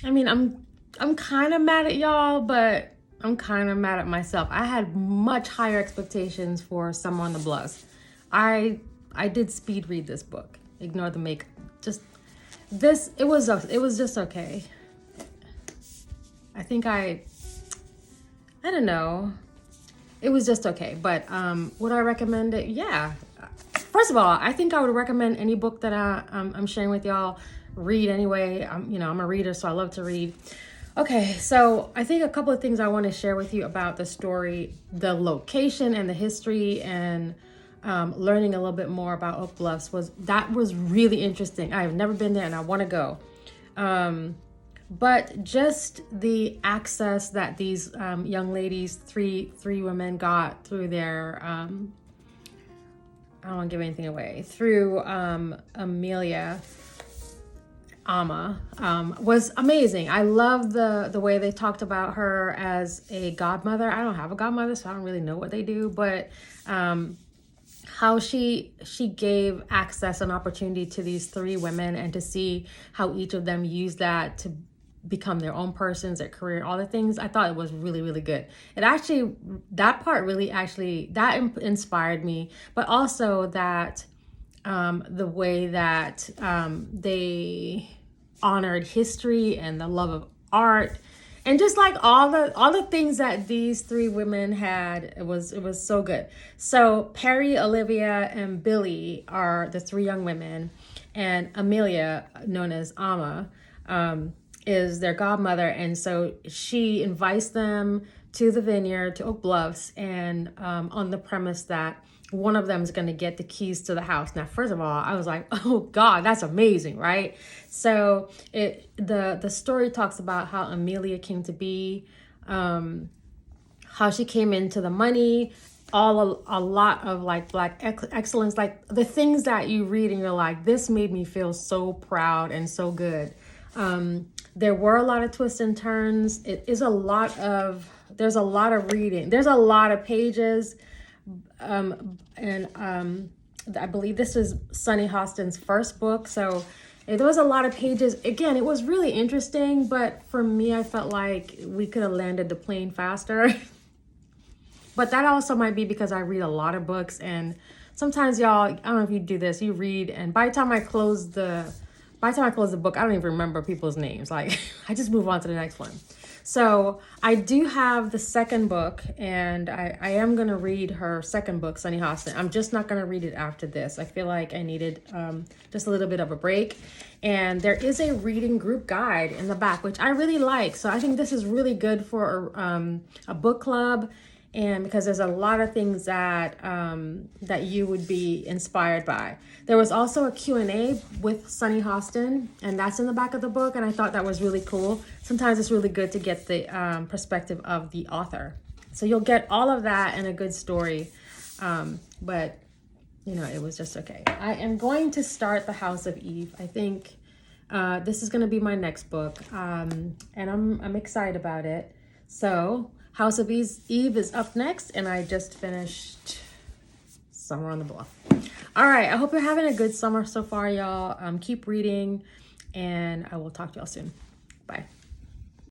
I mean, I'm kind of mad at y'all, but I'm kind of mad at myself. I had much higher expectations for Summer on the Bluffs. I did speed read this book. Ignore the make. Just this. It was just okay. I think I don't know. It was just okay. But would I recommend it? Yeah. First of all, I think I would recommend any book that I'm sharing with y'all. Read anyway. I'm a reader, so I love to read. Okay, so I think a couple of things I want to share with you about the story, the location and the history, and learning a little bit more about Oak Bluffs was really interesting. I have never been there and I want to go. But just the access that these young ladies, three women, got through their I don't want to give anything away, through Amelia was amazing. I love the way they talked about her as a godmother. I don't have a godmother, so I don't really know what they do, but how she gave access and opportunity to these three women, and to see how each of them used that to become their own persons, their career, all the things. I thought it was really, really good. It actually, that part really inspired me, but also that the way that they honored history and the love of art, and just like all the things that these three women had. It was so good. So Perry, Olivia, and Billy are the three young women, and Amelia, known as Amma, is their godmother. And so she invites them to the vineyard, to Oak Bluffs, and on the premise that one of them is going to get the keys to the house. Now, first of all, I was like, oh God, that's amazing, right? So the story talks about how Amelia came to be, how she came into the money, a lot of like Black excellence, like the things that you read and you're like, this made me feel so proud and so good. There were a lot of twists and turns. There's a lot of reading. There's a lot of pages. I believe this is Sunny Hostin's first book. So there was a lot of pages. Again, it was really interesting, but for me, I felt like we could have landed the plane faster. But that also might be because I read a lot of books, and sometimes y'all, I don't know if you do this, you read, and by the time I close the book, I don't even remember people's names. Like, I just move on to the next one. So I do have the second book, and I am going to read her second book, Sunny Hostin. I'm just not going to read it after this. I feel like I needed just a little bit of a break. And there is a reading group guide in the back, which I really like. So I think this is really good for a book club. And because there's a lot of things that that you would be inspired by. There was also a Q&A with Sunny Hostin, and that's in the back of the book, and I thought that was really cool. Sometimes it's really good to get the perspective of the author. So you'll get all of that in a good story, but it was just okay. I am going to start The House of Eve. I think this is going to be my next book, and I'm excited about it. So House of Eve is up next, and I just finished Summer on the Bluff. All right, I hope you're having a good summer so far, y'all. Keep reading, and I will talk to y'all soon. Bye.